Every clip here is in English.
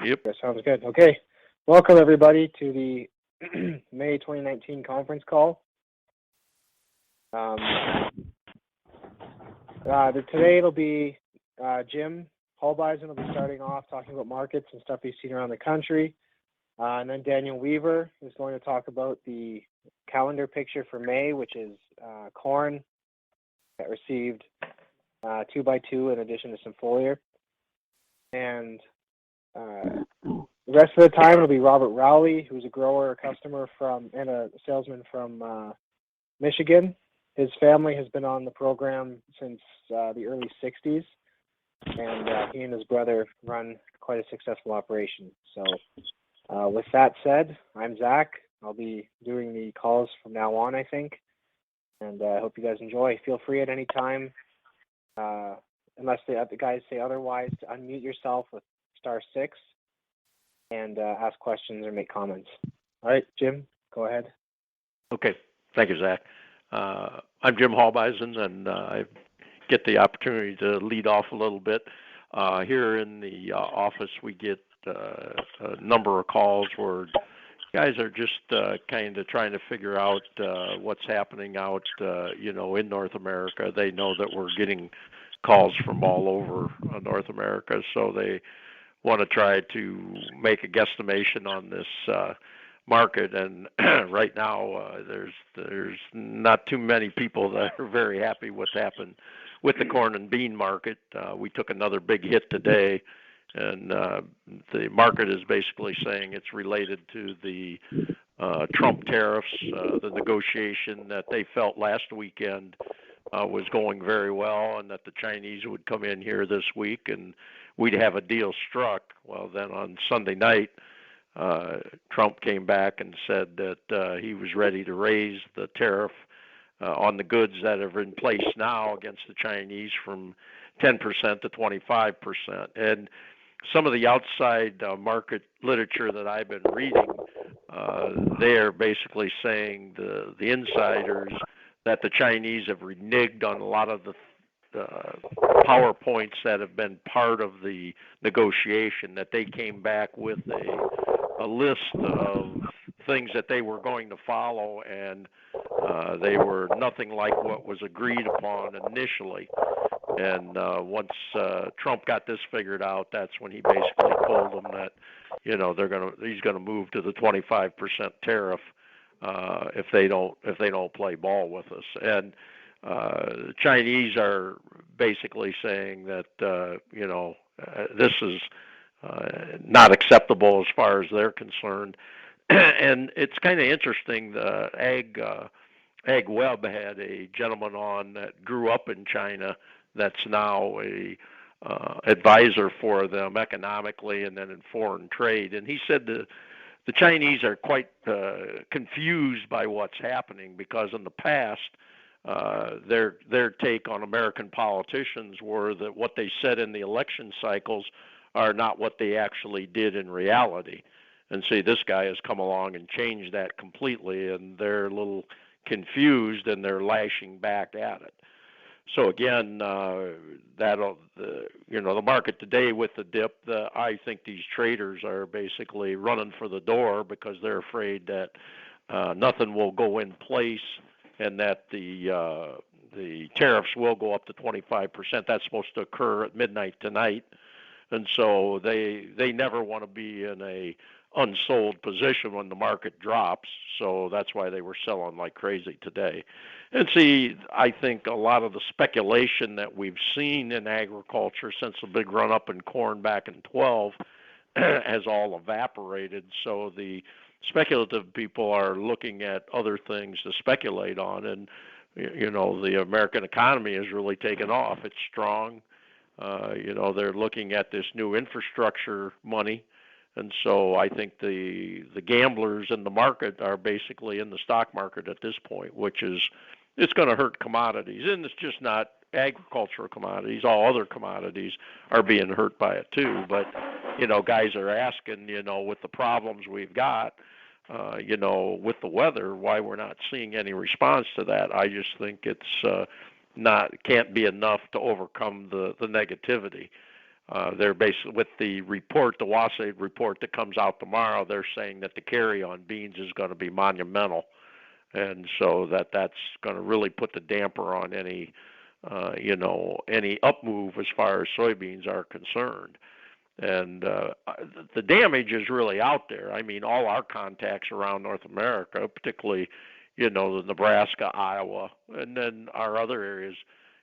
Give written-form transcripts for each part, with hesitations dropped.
Yep. That sounds good. Okay. Welcome, everybody, to the May 2019 conference call. Today it'll be Jim Holbeisen will be starting off talking about markets and stuff he's seen around the country. And then Daniel Weaver is going to talk about the calendar picture for May, which is corn that received 2x2 in addition to some foliar. And the rest of the time it'll be Robert Rowley, who's a grower, a customer and a salesman from Michigan. His family has been on the program since the early 60s, and he and his brother run quite a successful operation. So with that said, I'm Zach. I'll be doing the calls from now on, I think, and I hope you guys enjoy. Feel free at any time, unless the guys say otherwise, to unmute yourself with *6 and ask questions or make comments. All right, Jim, go ahead. Okay. Thank you, Zach. I'm Jim Holbeisen, and I get the opportunity to lead off a little bit. Here in the office, we get a number of calls where guys are just kind of trying to figure out what's happening out, in North America. They know that we're getting calls from all over North America, so they want to try to make a guesstimation on this market. And right now, there's not too many people that are very happy what's happened with the corn and bean market. We took another big hit today, and the market is basically saying it's related to the Trump tariffs, the negotiation that they felt last weekend was going very well, and that the Chinese would come in here this week and we'd have a deal struck. Well, then on Sunday night, Trump came back and said that he was ready to raise the tariff on the goods that are in place now against the Chinese from 10% to 25%. And some of the outside market literature that I've been reading, they're basically saying, the insiders, that the Chinese have reneged on a lot of the PowerPoints that have been part of the negotiation, that they came back with a list of things that they were going to follow, and they were nothing like what was agreed upon initially. And once Trump got this figured out, that's when he basically told them that, he's going to move to the 25% tariff if they don't play ball with us. And the Chinese are basically saying that this is not acceptable as far as they're concerned. And it's kind of interesting. The Ag Web had a gentleman on that grew up in China that's now a advisor for them economically and then in foreign trade, and he said the Chinese are quite confused by what's happening, because in the past their take on American politicians were that what they said in the election cycles are not what they actually did in reality. And see, this guy has come along and changed that completely, and they're a little confused, and they're lashing back at it. So again, the market today with the dip, I think these traders are basically running for the door because they're afraid that nothing will go in place, and that the tariffs will go up to 25%. That's supposed to occur at midnight tonight, and so they never want to be in a unsold position when the market drops. So that's why they were selling like crazy today. And see, I think a lot of the speculation that we've seen in agriculture since the big run up in corn back in 12 has all evaporated. So the speculative people are looking at other things to speculate on, and the American economy has really taken off. It's strong. They're looking at this new infrastructure money, and so I think the gamblers in the market are basically in the stock market at this point, which is, it's going to hurt commodities. And it's just not agricultural commodities. All other commodities are being hurt by it too. But, guys are asking, with the problems we've got, with the weather, why we're not seeing any response to that. I just think it's can't be enough to overcome the negativity. They're basically with the report, the WASAID report that comes out tomorrow. They're saying that the carry on beans is going to be monumental, and so that's going to really put the damper on any, any up move as far as soybeans are concerned. And the damage is really out there. I mean, all our contacts around North America, particularly, the Nebraska, Iowa, and then our other areas,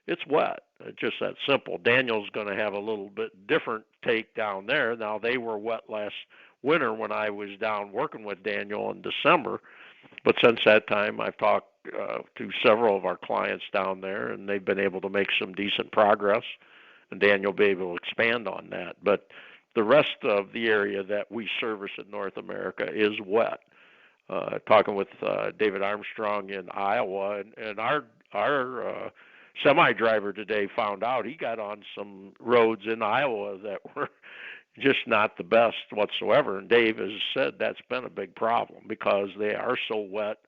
it's wet. It's just that simple. Daniel's going to have a little bit different take down there. Now, they were wet last winter when I was down working with Daniel in December. But since that time, I've talked to several of our clients down there, and they've been able to make some decent progress. And Daniel will be able to expand on that. But the rest of the area that we service in North America is wet. Talking with David Armstrong in Iowa, and our semi-driver today found out he got on some roads in Iowa that were just not the best whatsoever. And Dave has said that's been a big problem because they are so wet.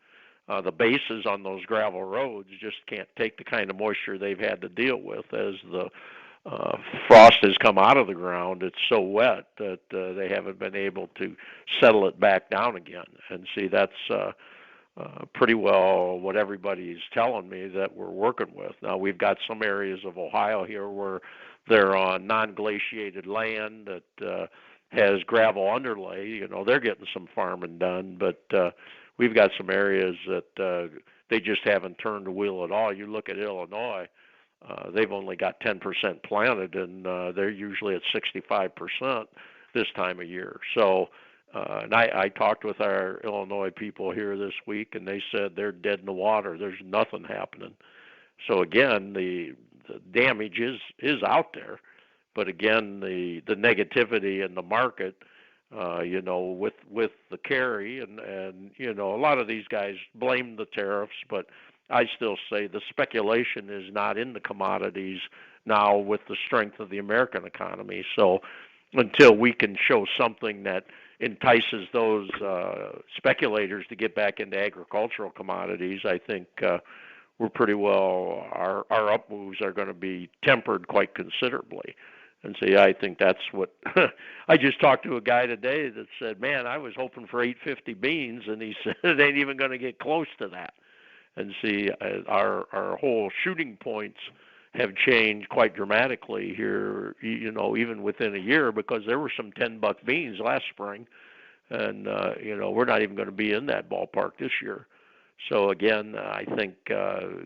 The bases on those gravel roads just can't take the kind of moisture they've had to deal with as the frost has come out of the ground. It's so wet that they haven't been able to settle it back down again. And see, that's pretty well what everybody's telling me that we're working with. Now, we've got some areas of Ohio here where they're on non-glaciated land that has gravel underlay. They're getting some farming done, but we've got some areas that they just haven't turned the wheel at all. You look at Illinois, they've only got 10% planted, and they're usually at 65% this time of year. So, and I talked with our Illinois people here this week, and they said they're dead in the water. There's nothing happening. So again, the damage is out there, but again, the negativity in the market, with the carry and a lot of these guys blame the tariffs, but I still say the speculation is not in the commodities now with the strength of the American economy. So until we can show something that entices those speculators to get back into agricultural commodities, I think we're pretty well, our up moves are going to be tempered quite considerably. And see, I think that's what I just talked to a guy today that said, man, I was hoping for 850 beans, and he said it ain't even going to get close to that. And see, our whole shooting points have changed quite dramatically here, even within a year, because there were some $10 beans last spring, and we're not even going to be in that ballpark this year. So again, I think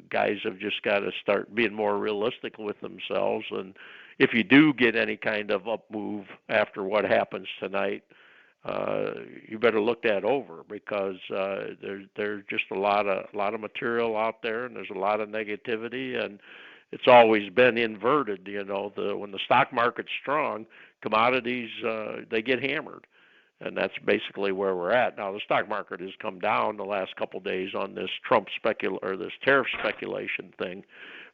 guys have just got to start being more realistic with themselves. And if you do get any kind of up move after what happens tonight, you better look that over, because there's just a lot of material out there, and there's a lot of negativity, and it's always been inverted. When the stock market's strong, commodities they get hammered. And that's basically where we're at now. The stock market has come down the last couple of days on this this tariff speculation thing,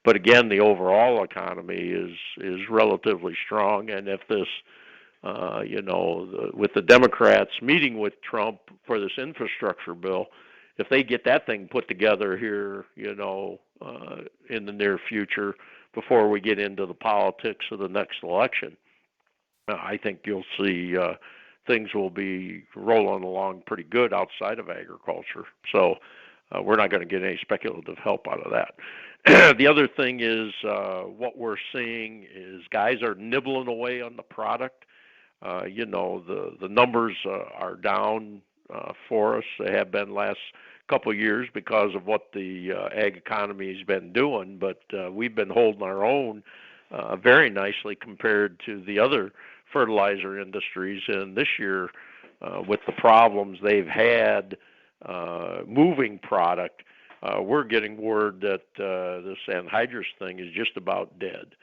but again, the overall economy is relatively strong. And if this, with the Democrats meeting with Trump for this infrastructure bill, if they get that thing put together here, in the near future, before we get into the politics of the next election, I think you'll see. Things will be rolling along pretty good outside of agriculture. So we're not going to get any speculative help out of that. The other thing is what we're seeing is guys are nibbling away on the product. The numbers are down for us. They have been last couple of years because of what the ag economy has been doing, but we've been holding our own very nicely compared to the other fertilizer industries. And this year, with the problems they've had moving product, we're getting word that this anhydrous thing is just about dead.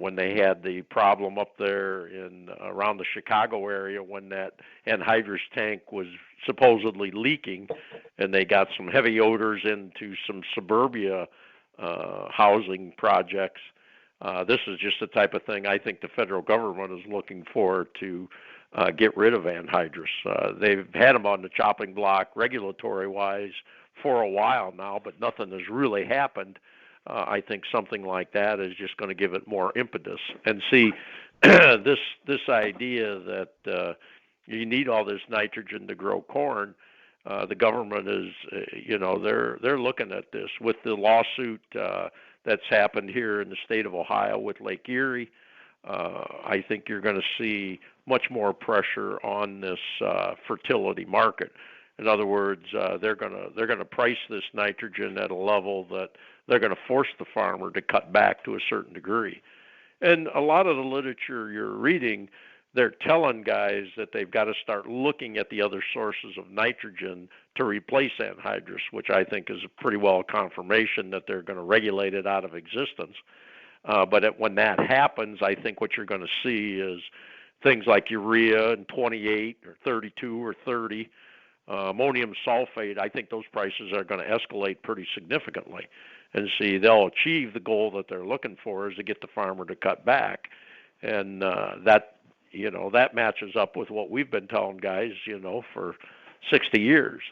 When they had the problem up there around the Chicago area when that anhydrous tank was supposedly leaking, and they got some heavy odors into some suburbia housing projects. This is just the type of thing I think the federal government is looking for to get rid of anhydrous. They've had them on the chopping block regulatory-wise for a while now, but nothing has really happened. I think something like that is just going to give it more impetus. And see, this idea that you need all this nitrogen to grow corn. The government is, they're looking at this with the lawsuit that's happened here in the state of Ohio with Lake Erie. I think you're going to see much more pressure on this fertility market. In other words, they're going to price this nitrogen at a level that they're going to force the farmer to cut back to a certain degree. And a lot of the literature you're reading, they're telling guys that they've got to start looking at the other sources of nitrogen to replace anhydrous, which I think is a pretty well confirmation that they're going to regulate it out of existence. When that happens, I think what you're going to see is things like urea and 28 or 32 or 30. Ammonium sulfate, I think those prices are going to escalate pretty significantly. And see, they'll achieve the goal that they're looking for is to get the farmer to cut back. And that matches up with what we've been telling guys, for 60 years.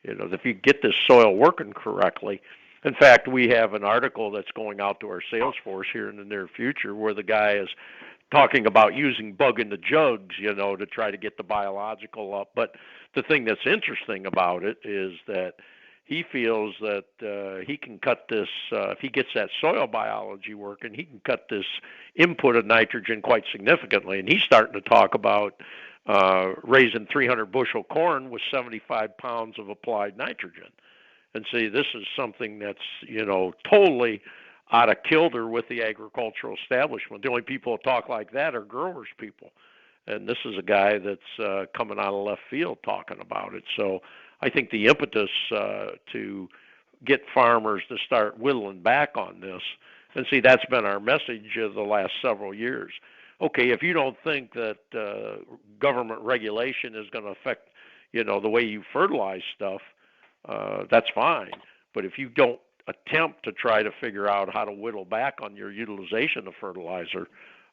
If you get this soil working correctly. In fact, we have an article that's going out to our sales force here in the near future where the guy is talking about using bug in the jugs, to try to get the biological up. But the thing that's interesting about it is that he feels that he can cut this, if he gets that soil biology working, he can cut this input of nitrogen quite significantly. And he's starting to talk about raising 300 bushel corn with 75 pounds of applied nitrogen. And see, this is something that's, totally out of kilter with the agricultural establishment. The only people who talk like that are growers people. And this is a guy that's coming out of left field talking about it. So I think the impetus to get farmers to start whittling back on this, and see, that's been our message of the last several years. Okay, if you don't think that government regulation is going to affect, the way you fertilize stuff, that's fine. But if you don't attempt to try to figure out how to whittle back on your utilization of fertilizer,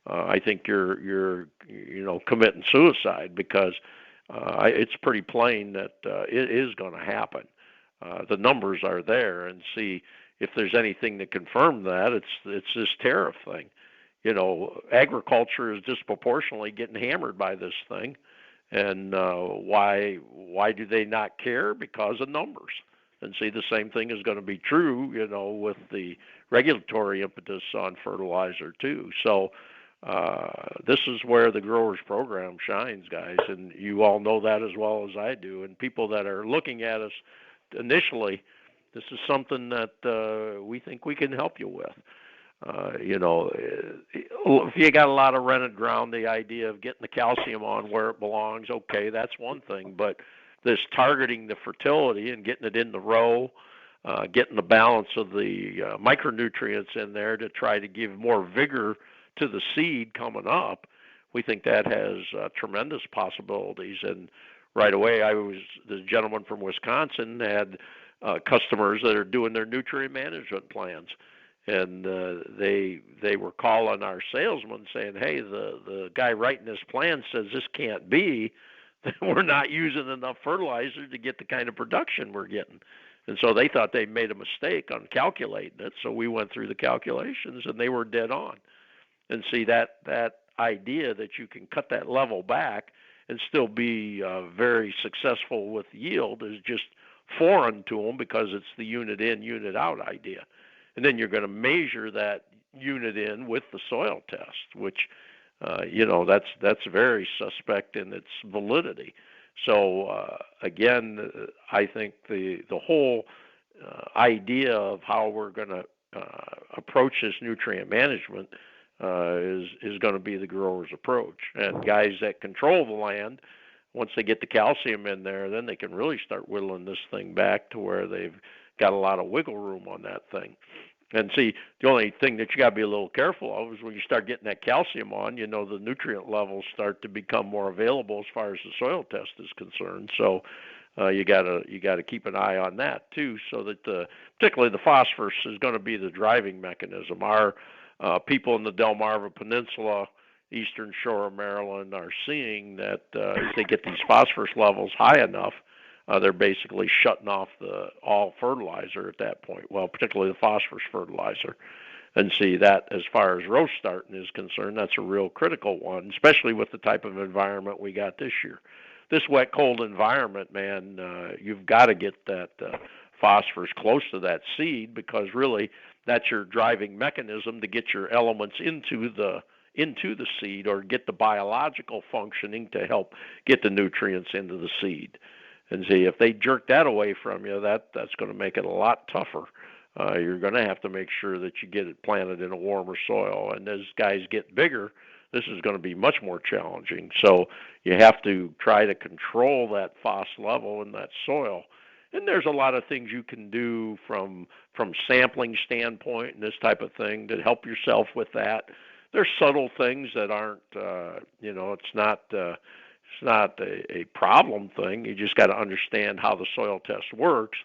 I think you're committing suicide because it's pretty plain that it is going to happen. The numbers are there, and see if there's anything to confirm that. It's this tariff thing. Agriculture is disproportionately getting hammered by this thing, and why do they not care? Because of numbers. And see, the same thing is going to be true, with the regulatory impetus on fertilizer too. So this is where the growers program shines, guys, and you all know that as well as I do. And people that are looking at us initially, this is something that we think we can help you with. If you got a lot of rented ground, the idea of getting the calcium on where it belongs, okay, that's one thing. But this targeting the fertility and getting it in the row, getting the balance of the micronutrients in there to try to give more vigor to the seed coming up, we think that has tremendous possibilities. And right away, the gentleman from Wisconsin had customers that are doing their nutrient management plans. And they were calling our salesman saying, hey, the guy writing this plan says this can't be. We're not using enough fertilizer to get the kind of production we're getting. And so they thought they made a mistake on calculating it. So we went through the calculations, and they were dead on. And see, that idea that you can cut that level back and still be very successful with yield is just foreign to them because it's the unit in, unit out idea. And then you're going to measure that unit in with the soil test, which, that's very suspect in its validity. So, again, I think the whole idea of how we're going to approach this nutrient management is going to be the grower's approach. And guys that control the land, once they get the calcium in there, then they can really start whittling this thing back to where they've got a lot of wiggle room on that thing. And see, the only thing that you got to be a little careful of is when you start getting that calcium on, the nutrient levels start to become more available as far as the soil test is concerned. So you got to keep an eye on that too, so that particularly the phosphorus is going to be the driving mechanism. Our people in the Delmarva Peninsula, eastern shore of Maryland, are seeing that if they get these phosphorus levels high enough, they're basically shutting off all fertilizer at that point. Well, particularly the phosphorus fertilizer. And see that as far as roast starting is concerned, that's a real critical one, especially with the type of environment we got this year. This wet, cold environment, man, you've got to get that phosphorus close to that seed because really that's your driving mechanism to get your elements into the seed or get the biological functioning to help get the nutrients into the seed. And see if they jerk that away from you, that's going to make it a lot tougher. You're going to have to make sure that you get it planted in a warmer soil. And as guys get bigger, this is going to be much more challenging. So you have to try to control that phos level in that soil. And there's a lot of things you can do from sampling standpoint and this type of thing to help yourself with that. There's subtle things that aren't, it's not a problem thing. You just got to understand how the soil test works,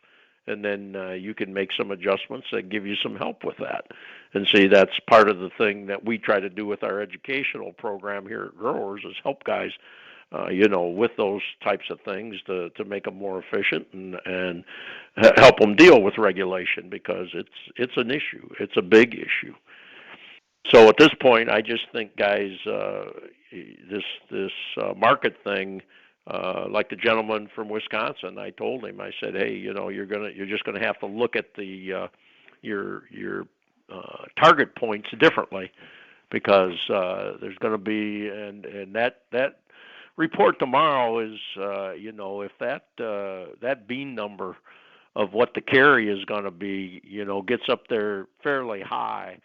and then you can make some adjustments that give you some help with that. And see, that's part of the thing that we try to do with our educational program here at Growers is help guys, with those types of things to make them more efficient and help them deal with regulation because it's an issue. It's a big issue. So at this point, I just think, guys, this market thing, like the gentleman from Wisconsin, I told him, I said, hey, you're just gonna have to look at the your target points differently because there's going to be and that report tomorrow is if that bean number of what the carry is going to be gets up there fairly high.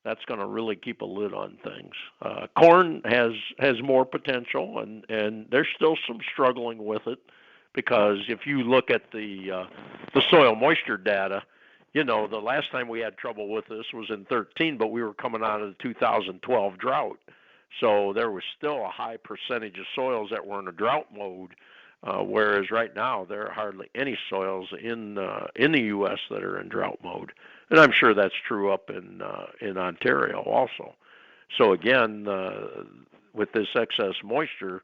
That's going to really keep a lid on things. Corn has more potential, and there's still some struggling with it because if you look at the soil moisture data, the last time we had trouble with this was in 13, but we were coming out of the 2012 drought, so there was still a high percentage of soils that were in a drought mode. Whereas right now there are hardly any soils in the U.S. that are in drought mode, and I'm sure that's true up in Ontario also. So again, with this excess moisture,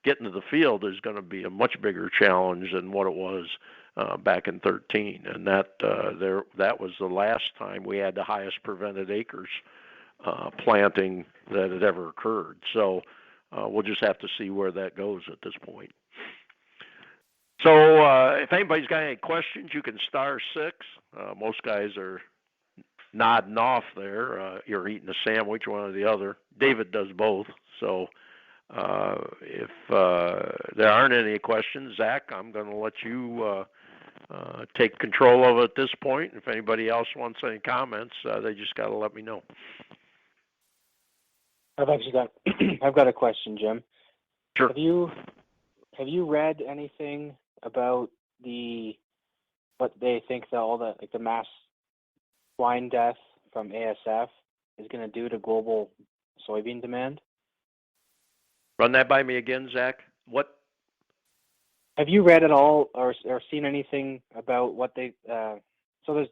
getting to the field is going to be a much bigger challenge than what it was back in 13, and that was the last time we had the highest prevented acres planting that had ever occurred. So we'll just have to see where that goes at this point. So if anybody's got any questions, you can star 6. Most guys are nodding off there. You're eating a sandwich, one or the other. David does both. So if there aren't any questions, Zach, I'm going to let you take control of it at this point. If anybody else wants any comments, they just got to let me know. I've got a question, Jim. Sure. Have you read anything about what they think the mass swine death from ASF is going to do to global soybean demand? Run that by me again, Zach. What? Have you read at all or seen anything about what they? So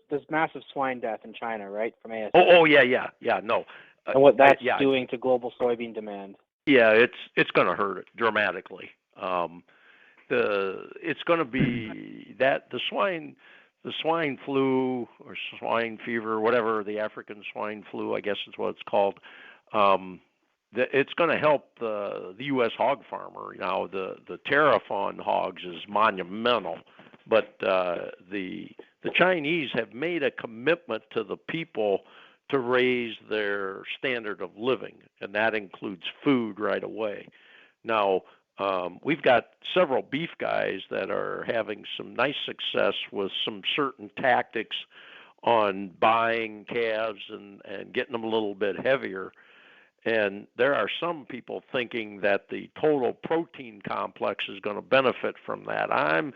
there's massive swine death in China, right, from ASF. Oh yeah. No. And what that's doing to global soybean demand. Yeah, it's going to hurt it dramatically. It's going to be that the swine flu or swine fever, whatever, the African swine flu, I guess is what it's called. It's going to help the U.S. hog farmer. Now the tariff on hogs is monumental, but the Chinese have made a commitment to the people to raise their standard of living, and that includes food right away. Now, we've got several beef guys that are having some nice success with some certain tactics on buying calves and getting them a little bit heavier. And there are some people thinking that the total protein complex is going to benefit from that. I'm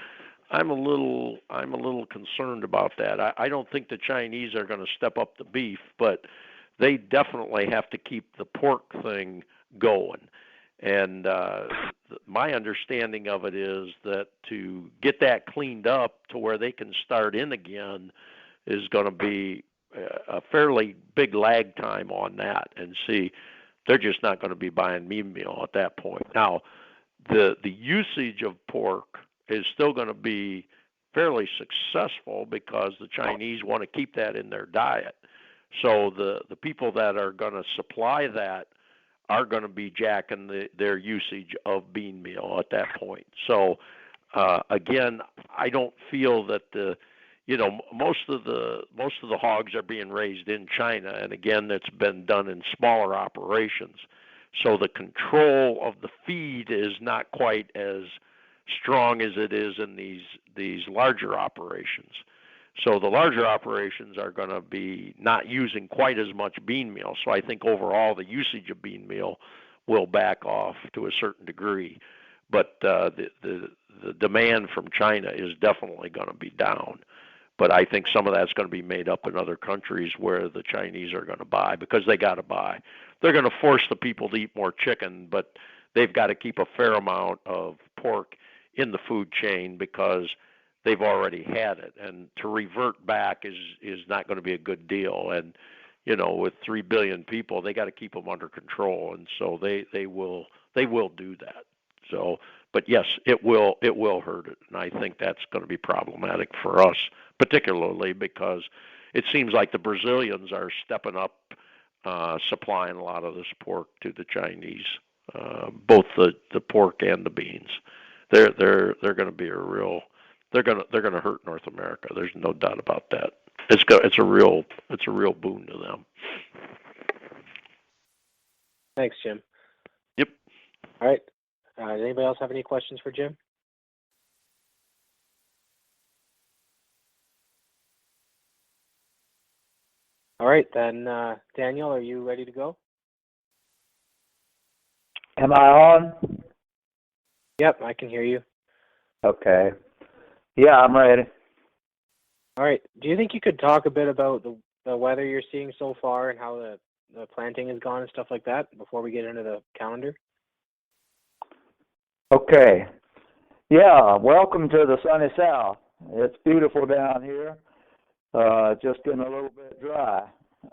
a little concerned about that. I don't think the Chinese are going to step up the beef, but they definitely have to keep the pork thing going. And my understanding of it is that to get that cleaned up to where they can start in again is going to be a fairly big lag time on that. And see, they're just not going to be buying meat meal at that point. Now, the usage of pork is still going to be fairly successful because the Chinese want to keep that in their diet. So the people that are going to supply that are going to be jacking their usage of bean meal at that point. So again, I don't feel that most of the hogs are being raised in China, and again, it's been done in smaller operations. So the control of the feed is not quite as strong as it is in these larger operations. So the larger operations are going to be not using quite as much bean meal. So I think overall the usage of bean meal will back off to a certain degree. But the demand from China is definitely going to be down. But I think some of that's going to be made up in other countries where the Chinese are going to buy because they got to buy. They're going to force the people to eat more chicken, but they've got to keep a fair amount of pork in the food chain because they've already had it, and to revert back is not going to be a good deal. And with 3 billion people, they got to keep them under control, and so they will do that. So, but yes, it will hurt it, and I think that's going to be problematic for us, particularly because it seems like the Brazilians are stepping up, supplying a lot of this pork to the Chinese, both the pork and the beans. They're going to be they're going to hurt North America. There's no doubt about that. It's a real boon to them. Thanks, Jim. Yep. All right. Does anybody else have any questions for Jim? All right, then, Daniel, are you ready to go? Am I on? Yep, I can hear you. Okay. Yeah, I'm ready. All right. Do you think you could talk a bit about the weather you're seeing so far and how the planting has gone and stuff like that before we get into the calendar? Okay. Yeah, welcome to the sunny south. It's beautiful down here. Just getting a little bit dry.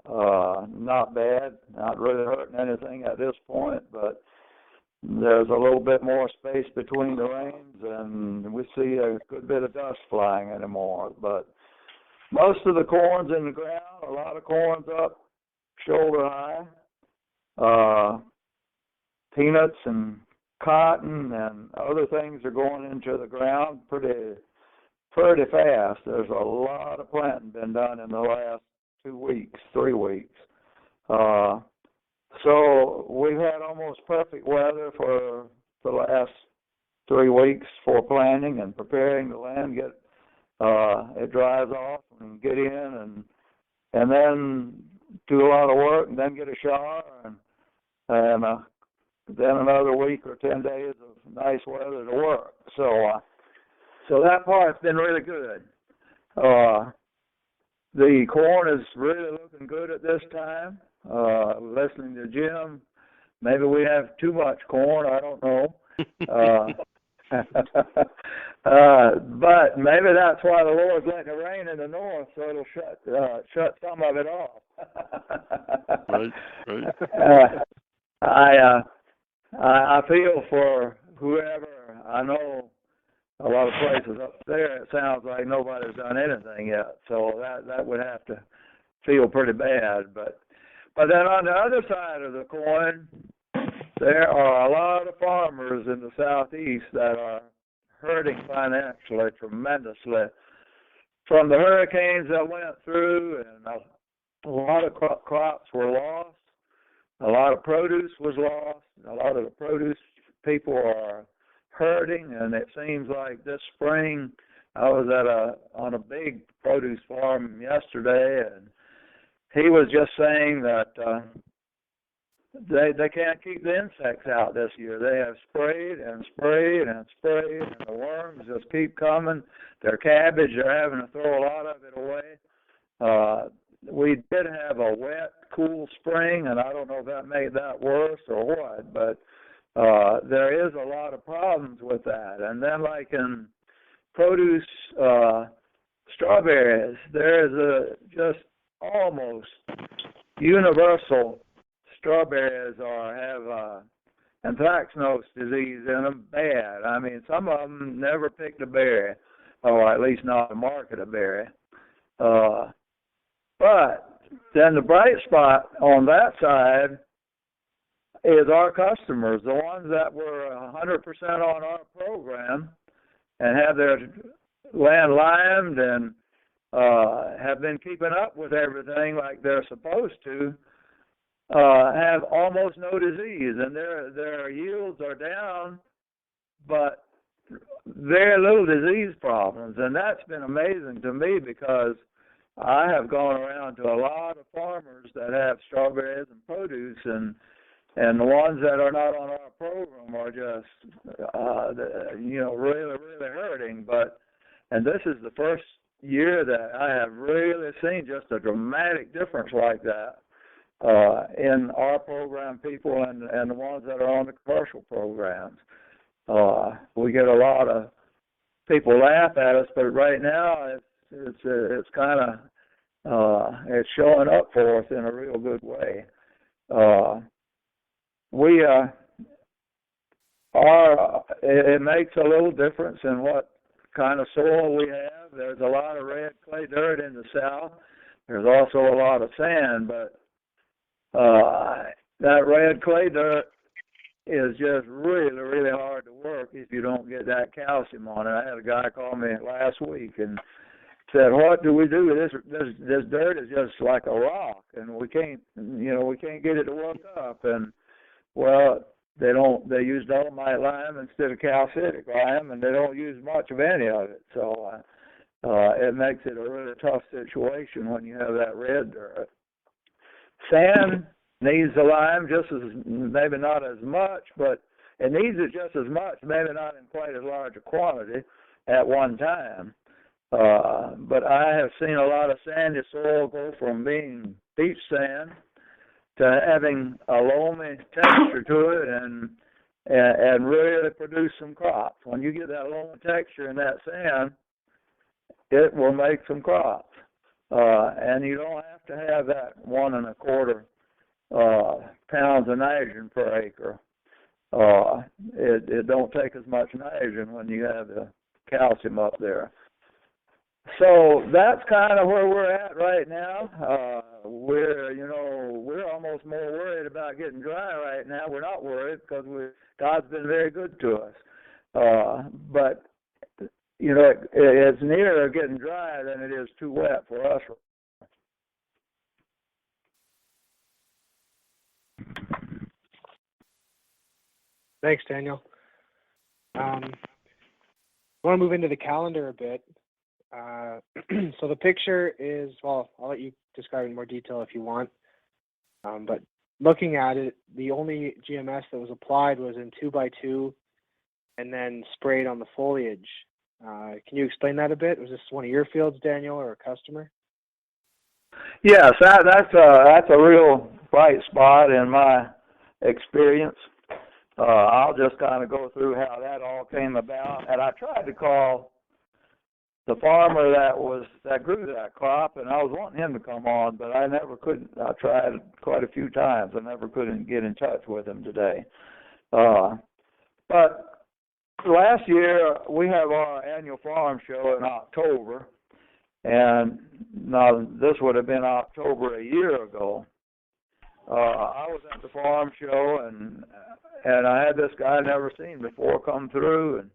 Not bad. Not really hurting anything at this point, but there's a little bit more space between the rains, and we see a good bit of dust flying anymore. But most of the corn's in the ground. A lot of corn's up shoulder high. Peanuts and cotton and other things are going into the ground pretty fast. There's a lot of planting been done in the last 2 weeks, 3 weeks. So we've had almost perfect weather for the last 3 weeks for planting and preparing the land. It dries off and get in and then do a lot of work and then get a shower and then another week or 10 days of nice weather to work. So that part's been really good. The corn is really looking good at this time. Listening to Jim, maybe we have too much corn. I don't know. But maybe that's why the Lord's letting it rain in the north, so it'll shut some of it off. Right. I feel for whoever. I know a lot of places up there, it sounds like nobody's done anything yet, so that would have to feel pretty bad. But then on the other side of the coin, there are a lot of farmers in the southeast that are hurting financially tremendously from the hurricanes that went through, and a lot of crops were lost. A lot of produce was lost. A lot of the produce people are hurting, and it seems like this spring, I was on a big produce farm yesterday, and he was just saying that they can't keep the insects out this year. They have sprayed and sprayed and sprayed, and the worms just keep coming. Their cabbage, they're having to throw a lot of it away. We did have a wet, cool spring, and I don't know if that made that worse or what, but there is a lot of problems with that. And then like in produce, strawberries, there is a just almost universal strawberries have anthracnose disease in them, bad. I mean, some of them never picked a berry, or at least not to market a berry. But then the bright spot on that side is our customers, the ones that were 100% on our program and have their land limed and have been keeping up with everything like they're supposed to, have almost no disease, and their yields are down, but very little disease problems. And that's been amazing to me, because I have gone around to a lot of farmers that have strawberries and produce, and the ones that are not on our program are just, really, really hurting. And this is the first year that I have really seen just a dramatic difference like that in our program people and the ones that are on the commercial programs. We get a lot of people laugh at us, but right now it's kind of it's showing up for us in a real good way. It makes a little difference in what kind of soil we have. There's a lot of red clay dirt in the south. There's also a lot of sand, but that red clay dirt is just really, really hard to work if you don't get that calcium on it. I had a guy call me last week and said, "What do we do with this? This dirt is just like a rock, and we can't get it to work up." And well, they use dolomite lime instead of calcitic lime, and they don't use much of any of it. So it makes it a really tough situation when you have that red dirt. Sand needs the lime just as, maybe not as much, but it needs it just as much, maybe not in quite as large a quantity at one time. But I have seen a lot of sandy soil go from being beach sand to having a loamy texture to it and really produce some crops. When you get that loamy texture in that sand, it will make some crops. And you don't have to have that 1 1/4 pounds of nitrogen per acre. It don't take as much nitrogen when you have the calcium up there. So that's kind of where we're at right now. We're almost more worried about getting dry right now. We're not worried because God's been very good to us. But it's nearer getting dry than it is too wet for us. Thanks, Daniel. I want to move into the calendar a bit. So the picture is, well, I'll let you describe in more detail if you want. But looking at it, the only GMS that was applied was in 2x2 and then sprayed on the foliage. Can you explain that a bit? Was this one of your fields, Daniel, or a customer? Yes, that's a real bright spot in my experience. I'll just kind of go through how that all came about. And I tried to call the farmer that grew that crop, and I was wanting him to come on, but I never could. I tried quite a few times. I never couldn't get in touch with him today. But last year we have our annual farm show in October, and now this would have been October a year ago. I was at the farm show, and I had this guy I'd never seen before come through, and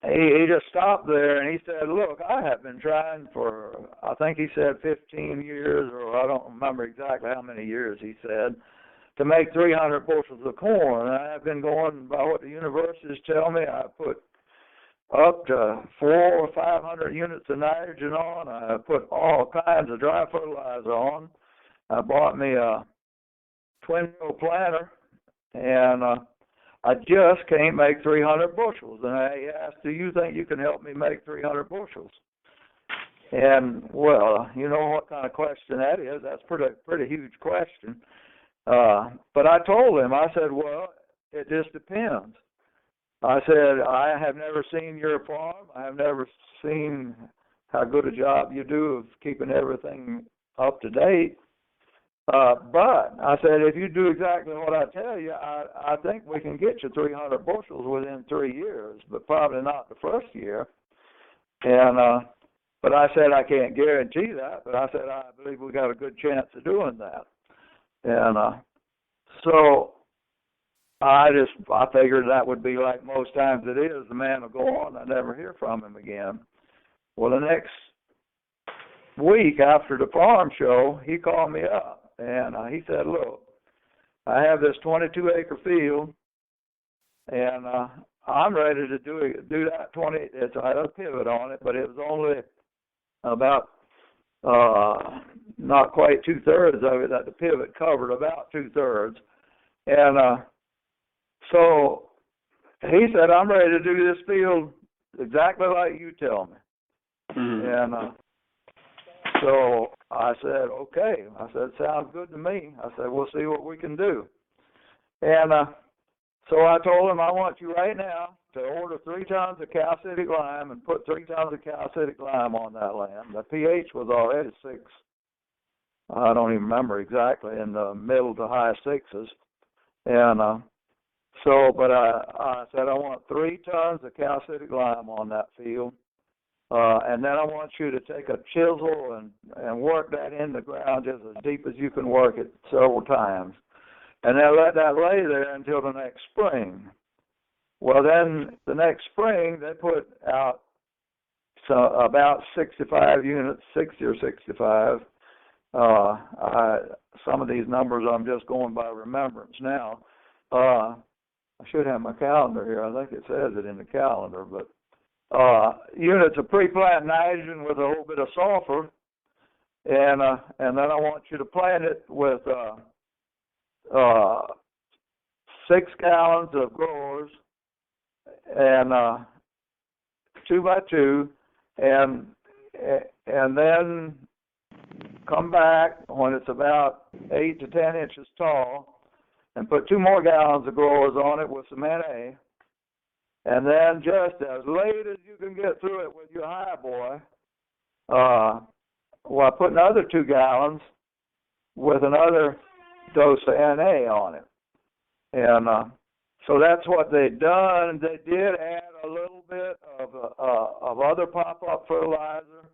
he just stopped there and he said, "Look, I have been trying for, I think he said 15 years, or I don't remember exactly how many years he said, to make 300 bushels of corn. And I have been going by what the universities tell me. I put up to 400 or 500 units of nitrogen on. I put all kinds of dry fertilizer on. I bought me a twin-row planter, and I just can't make 300 bushels. And I asked, do you think you can help me make 300 bushels? And, well, you know what kind of question that is. That's pretty huge question. But I told him, I said, well, it just depends. I said, I have never seen your farm. I have never seen how good a job you do of keeping everything up to date. But I said, if you do exactly what I tell you, I think we can get you 300 bushels within 3 years, but probably not the first year. And But I said I can't guarantee that, but I said I believe we got a good chance of doing that. And so I figured that would be like most times it is. The man will go on, I never hear from him again. Well, the next week after the farm show, he called me up, and he said, look, I have this 22-acre field, and I'm ready to do that 20. It's I had a pivot on it, but it was only about not quite 2/3 of it that the pivot covered, about 2/3. And so he said, I'm ready to do this field exactly like you tell me. Mm-hmm. And so I said, okay. I said, sounds good to me. I said, we'll see what we can do. And so I told him, I want you right now to order 3 tons of calcitic lime and put 3 tons of calcitic lime on that land. The pH was already 6. I don't even remember exactly, in the middle to high 6s. And but I said, I want 3 tons of calcitic lime on that field. And then I want you to take a chisel and work that in the ground just as deep as you can work it several times. And then let that lay there until the next spring. Well, then the next spring, they put out about 65 units, 60 or 65. Some of these numbers I'm just going by remembrance now. I should have my calendar here. I think it says it in the calendar, but units of pre-plant nitrogen with a little bit of sulfur, and then I want you to plant it with 6 gallons of growers and 2 by 2, and then come back when it's about 8 to 10 inches tall and put 2 more gallons of growers on it with some NA. And then just as late as you can get through it with your high boy, put another 2 gallons with another dose of NA on it. And so that's what they'd done. They did add a little bit of other pop-up fertilizer,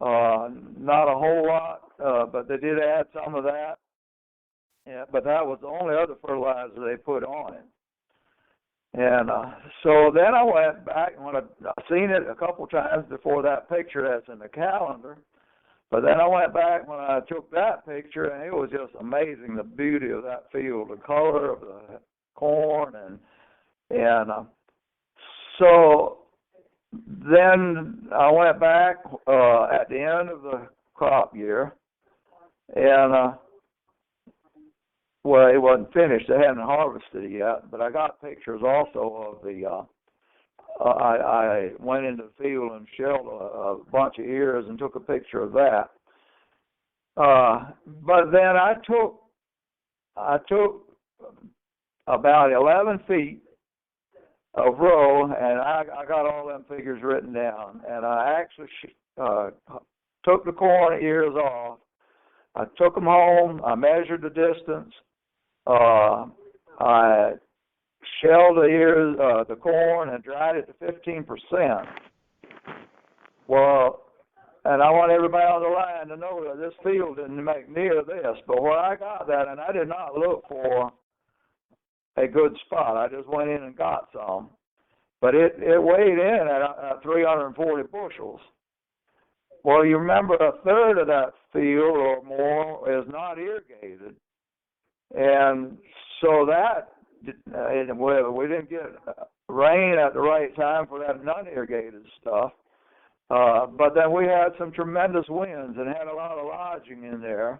not a whole lot, but they did add some of that. Yeah, but that was the only other fertilizer they put on it. And so then I went back, and when I've seen it a couple times before that picture that's in the calendar, but then I went back when I took that picture, and it was just amazing, the beauty of that field, the color of the corn, and so then I went back at the end of the crop year, and well, it wasn't finished. They hadn't harvested it yet, but I got pictures also of the, I went into the field and shelled a bunch of ears and took a picture of that. But then I took about 11 feet of row, and I got all them figures written down, and I actually took the corn ears off. I took them home. I measured the distance. I shelled the ears, the corn, and dried it to 15%. Well, and I want everybody on the line to know that this field didn't make near this, but where I got that, and I did not look for a good spot. I just went in and got some. But it weighed in at 340 bushels. Well, you remember a third of that field or more is not irrigated. And so that, we didn't get rain at the right time for that non-irrigated stuff. But then we had some tremendous winds and had a lot of lodging in there.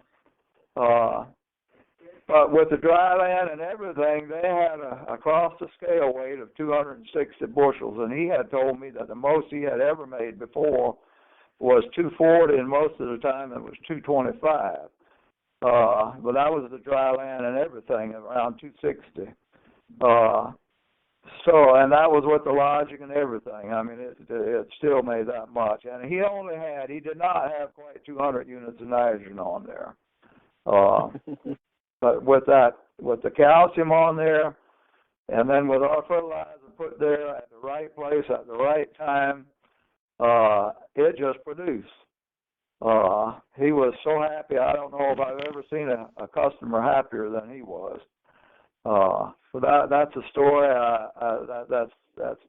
But with the dry land and everything, they had a across-the-scale weight of 260 bushels. And he had told me that the most he had ever made before was 240, and most of the time it was 225. But that was the dry land and everything, around 260. So, and that was with the lodging and everything. I mean, it still made that much. And he did not have quite 200 units of nitrogen on there. But with the calcium on there, and then with our fertilizer put there at the right place at the right time, it just produced. He was so happy. I don't know if I've ever seen a customer happier than he was. So that's a story.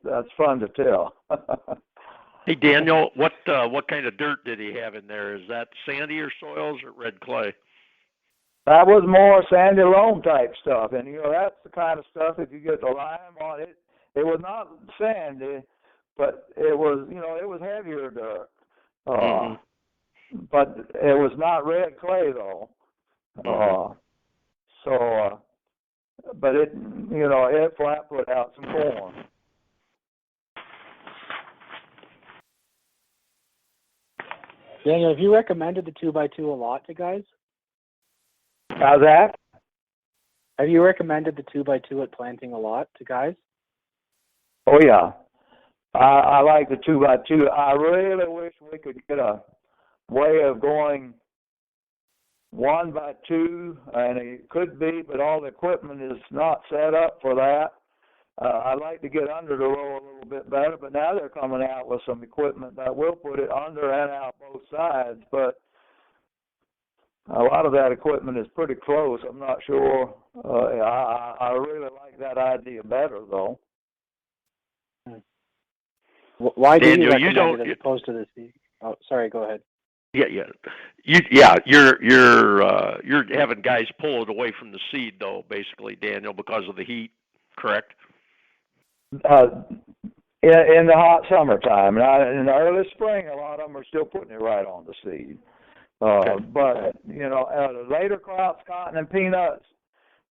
That's fun to tell. Hey Daniel, what kind of dirt did he have in there? Is that sandier soils or red clay? That was more sandy loam type stuff, and that's the kind of stuff if you get the lime on it. It was not sandy, but it was it was heavier dirt. But it was not red clay though. But it it flat put out some corn. Daniel, have you recommended the 2x2 a lot to guys? How's that? Have you recommended the 2x2 at planting a lot to guys? Oh yeah, I like the 2x2. I really wish we could get a way of going 1x2, and it could be, but all the equipment is not set up for that. I like to get under the row a little bit better, but now they're coming out with some equipment that will put it under and out both sides, but a lot of that equipment is pretty close. I'm not sure. I really like that idea better, though. Why do you Daniel, recommend it as opposed to this? Oh, sorry. Go ahead. Yeah. You're having guys pull it away from the seed, though, basically, Daniel, because of the heat, correct? In the hot summertime. Now, in the early spring, a lot of them are still putting it right on the seed. But, the later crops, cotton and peanuts,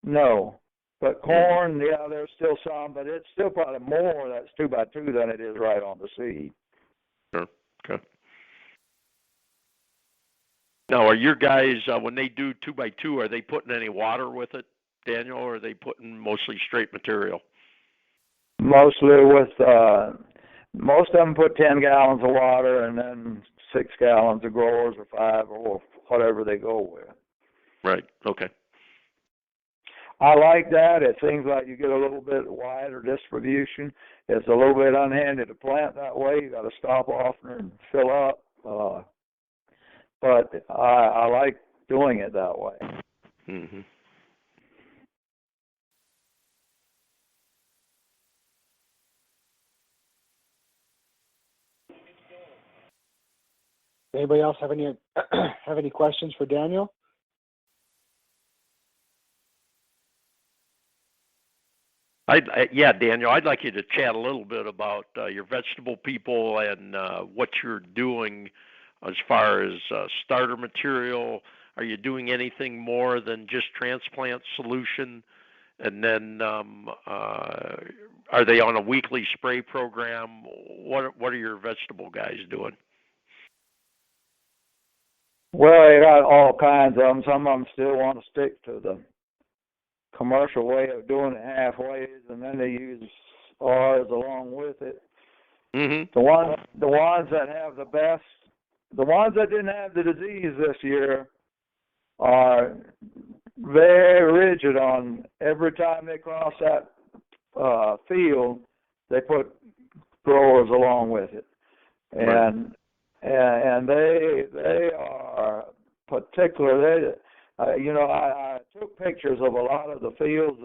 no. But corn, there's still some, but it's still probably more that's 2x2 than it is right on the seed. Sure. Okay. Now, are your guys, when they do 2x2, are they putting any water with it, Daniel, or are they putting mostly straight material? Mostly with, most of them put 10 gallons of water and then 6 gallons of growers or 5 or whatever they go with. Right, okay. I like that. It seems like you get a little bit wider distribution. It's a little bit unhandy to plant that way. You got to stop often and fill up. But I like doing it that way. Mm-hmm. Anybody else have any questions for Daniel? Yeah, Daniel, I'd like you to chat a little bit about your vegetable people and what you're doing as far as starter material. Are you doing anything more than just transplant solution? And then are they on a weekly spray program? What are your vegetable guys doing? Well, they got all kinds of them. Some of them still want to stick to the commercial way of doing it halfway, and then they use ours along with it. Mm-hmm. The ones that have the best, the ones that didn't have the disease this year are very rigid on every time they cross that field, they put growers along with it, and they are particular. I took pictures of a lot of the fields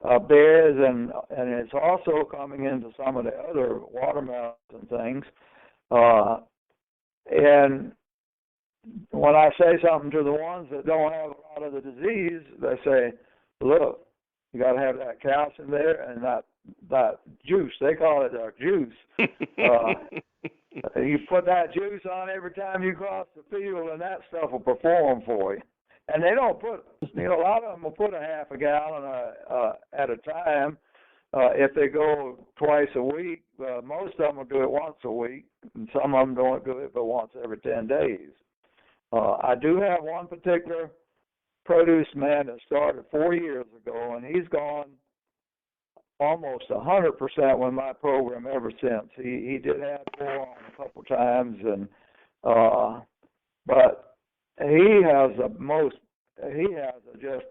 of bears, and it's also coming into some of the other watermelons and things. And when I say something to the ones that don't have a lot of the disease, they say, "Look, you got to have that calcium there and that juice. They call it our juice. You put that juice on every time you cross the field, and that stuff will perform for you." And they don't put, a lot of them will put a half a gallon at a time. If they go twice a week, most of them will do it once a week, and some of them don't do it but once every 10 days. I do have one particular produce man that started 4 years ago, and he's gone almost 100% with my program ever since. He did have boron a couple times, and but he has just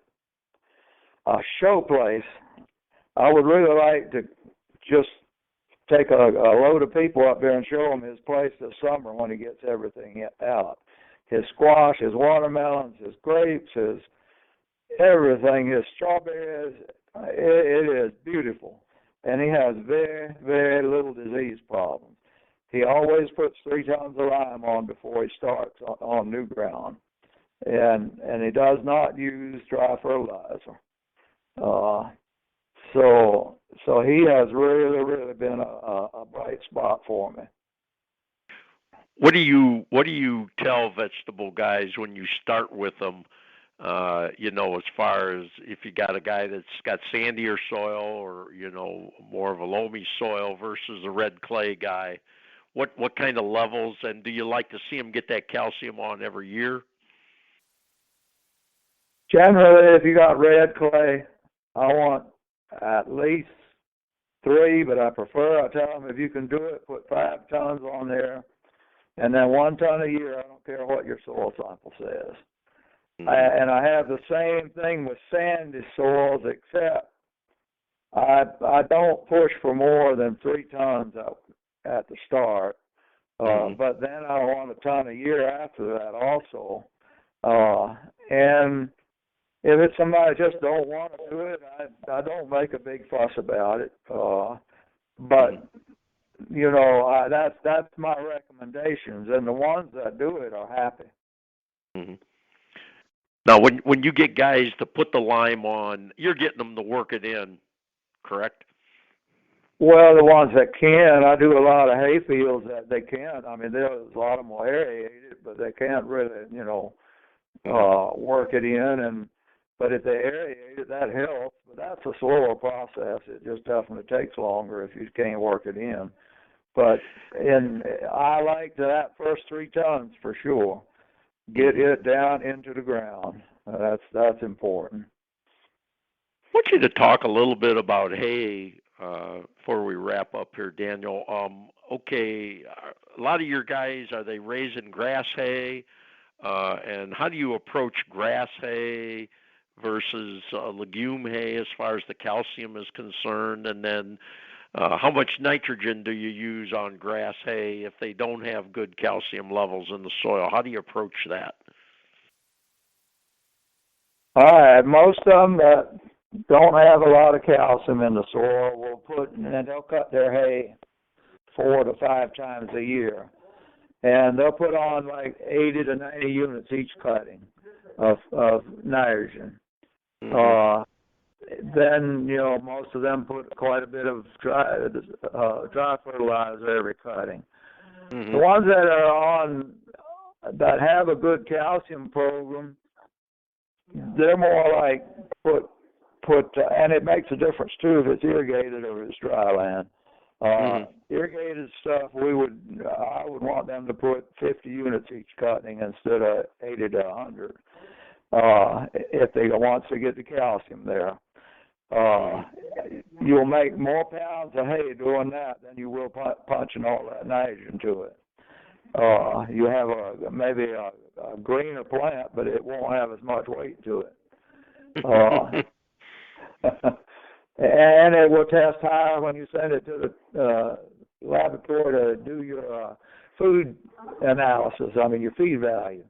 a show place. I would really like to just take a load of people up there and show them his place this summer when he gets everything out. His squash, his watermelons, his grapes, his everything, his strawberries. It is beautiful. And he has very, very little disease problems. He always puts 3 tons of lime on before he starts on new ground. And he does not use dry fertilizer. So he has really, really been a bright spot for me. What do you tell vegetable guys when you start with them? As far as if you got a guy that's got sandier soil or more of a loamy soil versus a red clay guy, what kind of levels, and do you like to see him get that calcium on every year? Generally, if you got red clay, I want at least 3, but I tell them if you can do it, put 5 tons on there, and then 1 ton a year. I don't care what your soil sample says. Mm-hmm. And I have the same thing with sandy soils, except I don't push for more than 3 tons at the start. But then I want a ton a year after that also. And if it's somebody just don't want to do it, I don't make a big fuss about it. But that's my recommendations, and the ones that do it are happy. Mm-hmm. Now, when you get guys to put the lime on, you're getting them to work it in, correct? Well, the ones that can, I do a lot of hay fields that they can't. I mean, there's a lot of them will aerate it, but they can't really, work it in. But if they aerate it, that helps. But that's a slower process. It just definitely takes longer if you can't work it in. But I like that first 3 tons for sure. Get it down into the ground. That's important. I want you to talk a little bit about hay before we wrap up here, Daniel. Okay, a lot of your guys, are they raising grass hay? And how do you approach grass hay versus legume hay as far as the calcium is concerned? And then how much nitrogen do you use on grass hay if they don't have good calcium levels in the soil? How do you approach that? All right, most of them that don't have a lot of calcium in the soil and they'll cut their hay 4 to 5 times a year. And they'll put on like 80 to 90 units each cutting of nitrogen. Mm-hmm. Then, most of them put quite a bit of dry fertilizer every cutting. Mm-hmm. The ones that have a good calcium program, they're more like put, and it makes a difference too if it's irrigated or it's dry land. Irrigated stuff, I would want them to put 50 units each cutting instead of 80 to 100 if they want to get the calcium there. You'll make more pounds of hay doing that than you will punching all that nitrogen to it. You have maybe a greener plant, but it won't have as much weight to it. And it will test higher when you send it to the laboratory to do your food analysis, your feed value.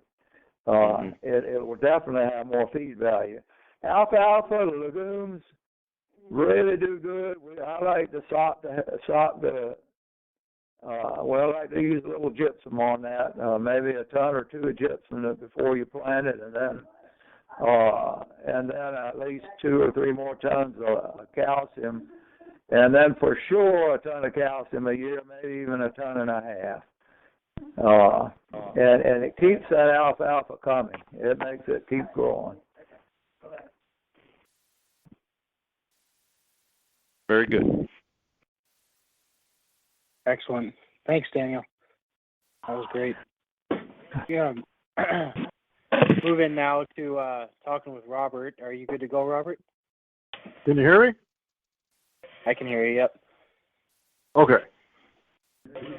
It will definitely have more feed value. Alfalfa, the legumes, really do good. I like to I like to use a little gypsum on that, maybe a ton or 2 of gypsum before you plant it, and then at least 2 or 3 more tons of calcium, and then for sure a ton of calcium a year, maybe even a ton and a half. And it keeps that alfalfa coming. It makes it keep growing. Very good. Excellent. Thanks, Daniel. That was great. Yeah. Moving now to talking with Robert. Are you good to go, Robert? Can you hear me? I can hear you, yep. Okay.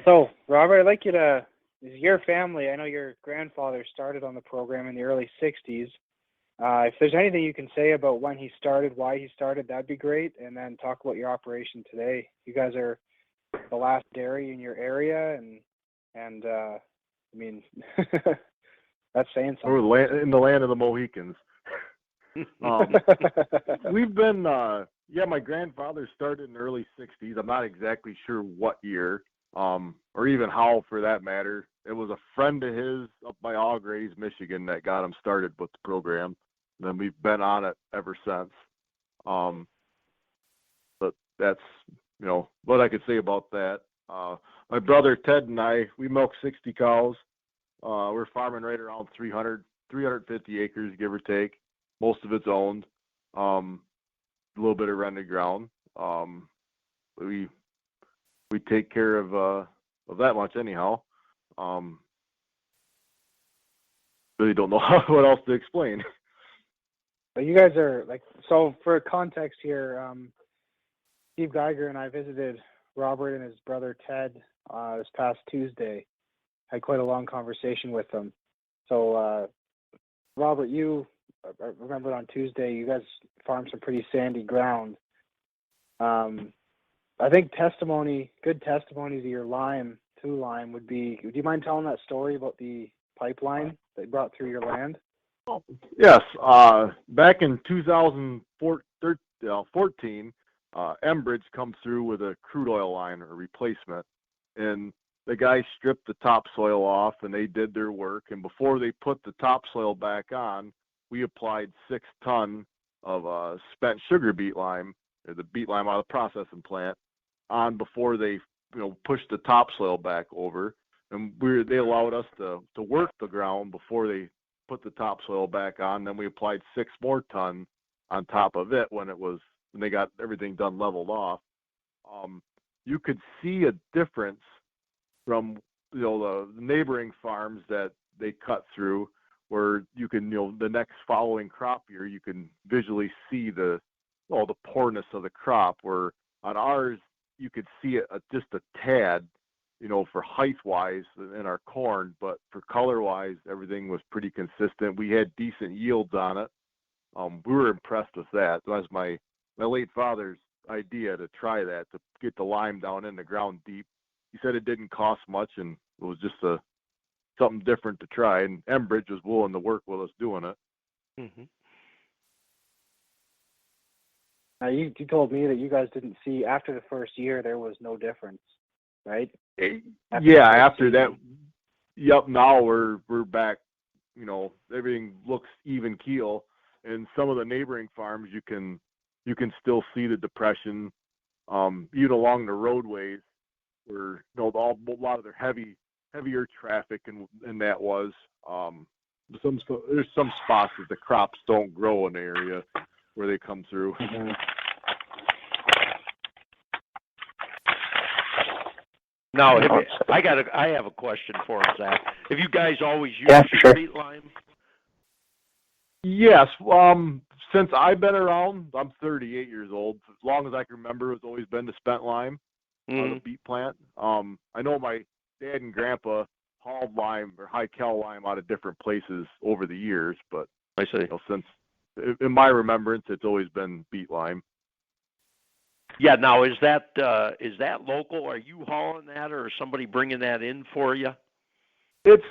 So, Robert, I'd like you to, your family, I know your grandfather started on the program in the early 60s. If there's anything you can say about when he started, why he started, that'd be great. And then talk about your operation today. You guys are the last dairy in your area, and I mean, that's saying We're something. in the land of the Mohicans. We've been, my grandfather started in the early 60s. I'm not exactly sure what year, or even how for that matter. It was a friend of his up by Augrays, Michigan, that got him started with the program. Then we've been on it ever since. But that's, what I could say about that. My brother Ted and I, we milk 60 cows. We're farming right around 350 acres, give or take. Most of it's owned. A little bit of rented ground. We take care of that much anyhow. Really don't know what else to explain. But you guys are so for context here, Steve Geiger and I visited Robert and his brother Ted this past Tuesday. Had quite a long conversation with them. So, Robert, I remember on Tuesday you guys farmed some pretty sandy ground. I think good testimony to your lime would be. Would you mind telling that story about the pipeline that you brought through your land? Yes. Back in 2014, Enbridge come through with a crude oil line or replacement, and the guys stripped the topsoil off and they did their work. And before they put the topsoil back on, we applied 6 ton of spent sugar beet lime, or the beet lime out of the processing plant, on before they pushed the topsoil back over. And they allowed us to work the ground before they put the topsoil back on. Then we applied 6 more ton on top of it when they got everything done leveled off. You could see a difference from the neighboring farms that they cut through, where you can the next following crop year you can visually see the poorness of the crop, where on ours you could see it just a tad for height wise in our corn, but for color wise everything was pretty consistent. We had decent yields on it. We were impressed with that. That was my late father's idea to try that, to get the lime down in the ground deep. He said it didn't cost much and it was just something different to try, and Enbridge was willing to work with us doing it. Mm-hmm. Now you told me that you guys didn't see after the first year there was no difference, right? After that, yep. Now we're back. Everything looks even keel, and some of the neighboring farms you can still see the depression, even along the roadways, where a lot of their heavier traffic and that was. There's some spots that the crops don't grow in the area where they come through. Mm-hmm. Now, I have a question for him, Zach. Have you guys always used sugar beet lime? Yes. Since I've been around, I'm 38 years old. As long as I can remember, it's always been the spent lime out of the beet plant. I know my dad and grandpa hauled lime or high cal lime out of different places over the years, but I see. Since in my remembrance, it's always been beet lime. Yeah. Now, is that local? Are you hauling that, or is somebody bringing that in for you? It's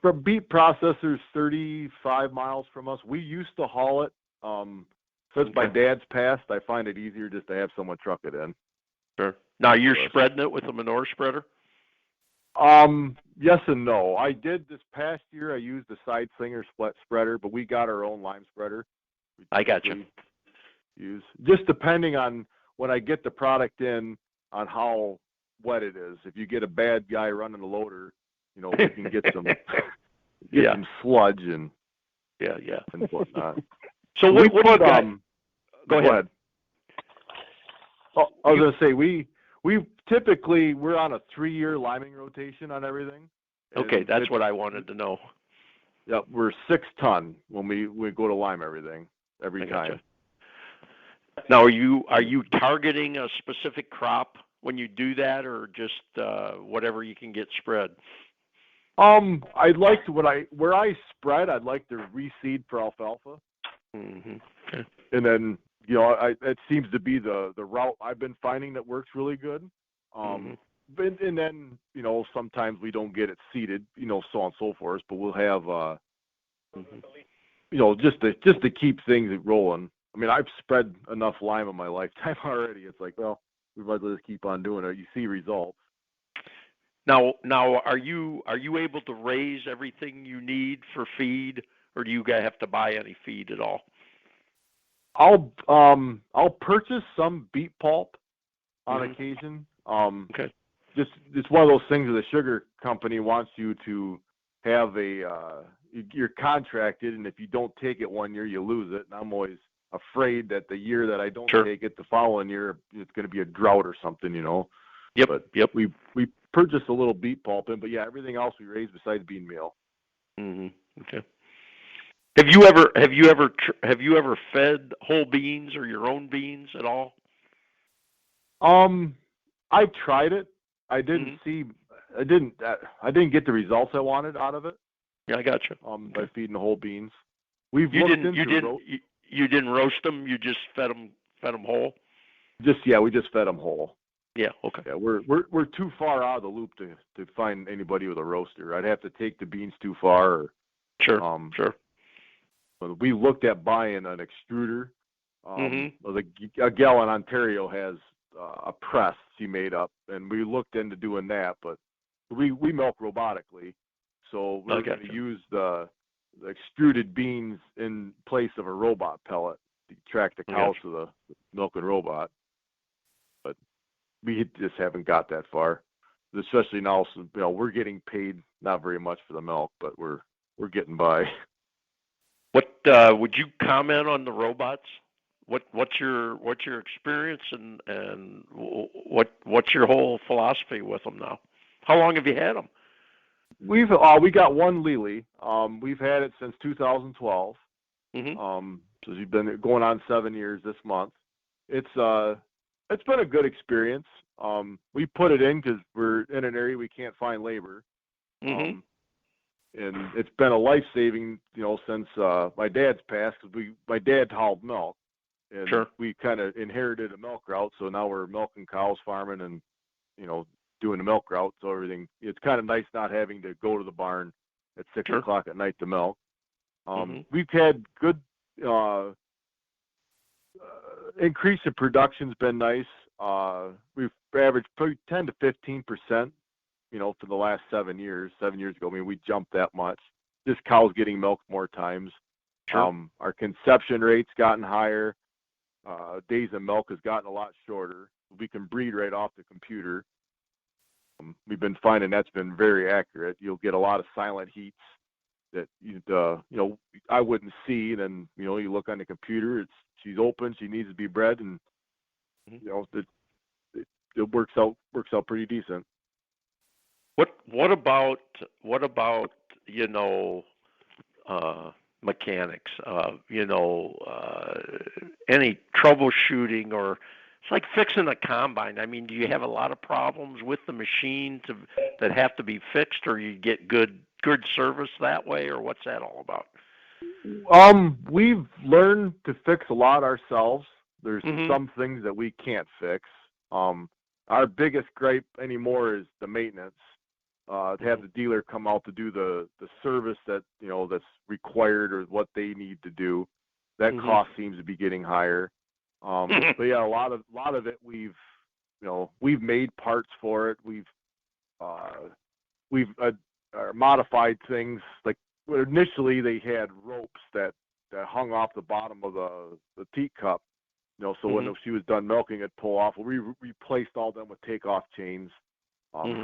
from beet processors 35 miles from us. We used to haul it. Since my dad's passed, I find it easier just to have someone truck it in. Sure. Now you're spreading it with a manure spreader? Yes and no. I did this past year. I used the Side Slinger spreader, but we got our own lime spreader. I got you. Just depending on when I get the product in, on how wet it is. If you get a bad guy running the loader, we can get some some sludge and and whatnot. So we what put do you got? Go ahead. Oh, I was gonna say we typically we're on a 3-year liming rotation on everything. Okay, that's what I wanted to know. Yeah, we're 6 ton when we go to lime everything every time. Now, are you targeting a specific crop when you do that, or just whatever you can get spread? I'd like to where I spread. I'd like to reseed for alfalfa. Mm-hmm. Okay. And then it seems to be the route I've been finding that works really good. And then, sometimes we don't get it seeded, so on and so forth, but we'll have, just to keep things rolling. I mean, I've spread enough lime in my lifetime already. It's like, well, we might as well just keep on doing it. You see results. Now, are you able to raise everything you need for feed, or do you guys have to buy any feed at all? I'll purchase some beet pulp on occasion. Okay. It's one of those things that the sugar company wants you to have you're contracted, and if you don't take it one year, you lose it. And I'm always afraid that the year that I don't take it, the following year it's going to be a drought or something, Yep. But yep. We purchased a little beet pulp in, but yeah, everything else we raise besides bean meal. Okay. Have you ever fed whole beans or your own beans at all? I tried it. I didn't I didn't get the results I wanted out of it. Yeah, I got you. By feeding the whole beans. You didn't roast them. You just fed them whole. We just fed them whole. Yeah. Okay. Yeah, we're too far out of the loop to find anybody with a roaster. I'd have to take the beans too far. Or, Sure. But we looked at buying an extruder. A gal in Ontario has a press she made up, and we looked into doing that, but we milk robotically, so we're going to use the extruded beans in place of a robot pellet to track the cows to the milking robot. But we just haven't got that far, especially now. We're getting paid not very much for the milk, but we're getting by. What would you comment on the robots? What's your experience and what's your whole philosophy with them now? How long have you had them? We got one Lely. We've had it since 2012. So we've been going on 7 years this month. It's been a good experience. We put it in because we're in an area we can't find labor. And it's been a life-saving, since my dad's passed, because my dad hauled milk, and we kind of inherited a milk route, so now we're milking cows, farming, and, doing the milk route, so everything, it's kind of nice not having to go to the barn at 6 o'clock at night to milk. We've had good increase in production's been nice. We've averaged 10 to 15%. For the last 7 years. 7 years ago, we jumped that much. This cow's getting milked more times. Our conception rate's gotten higher. Days of milk has gotten a lot shorter. We can breed right off the computer. We've been finding that's been very accurate. You'll get a lot of silent heats that I wouldn't see. Then you look on the computer. She's open. She needs to be bred, and it works out pretty decent. What about mechanics? Any troubleshooting, or it's like fixing a combine. I mean, do you have a lot of problems with the machine that have to be fixed, or you get good service that way, or what's that all about? We've learned to fix a lot ourselves. There's some things that we can't fix. Our biggest gripe anymore is the maintenance. To have the dealer come out to do the service that that's required or what they need to do. That cost seems to be getting higher. But yeah, a lot of it we've made parts for it. We've modified things. Like initially they had ropes that hung off the bottom of the teacup. So when she was done milking, it'd pull off. We replaced all them with takeoff chains.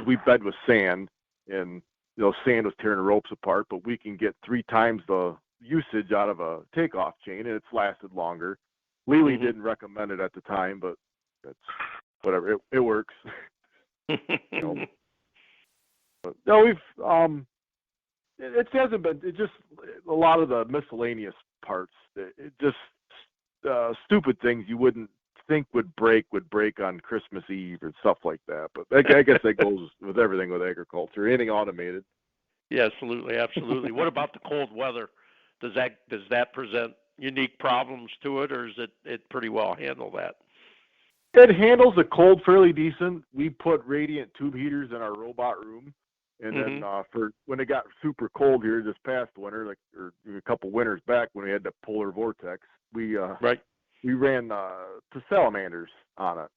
We bed with sand, and sand was tearing the ropes apart. But we can get 3 times the usage out of a takeoff chain, and it's lasted longer. Lely didn't recommend it at the time, but that's whatever. It works. But no, we've it hasn't been. It just a lot of the miscellaneous parts. It just stupid things you wouldn't think would break on Christmas Eve and stuff like that. But I guess that goes with everything with agriculture, anything automated. Yeah, absolutely. What about the cold weather? Does that present unique problems to it, or is it pretty well handle that? It handles the cold fairly decent. We put radiant tube heaters in our robot room, and then for when it got super cold here this past winter, like or a couple winters back when we had the polar vortex, we ran to salamanders on it,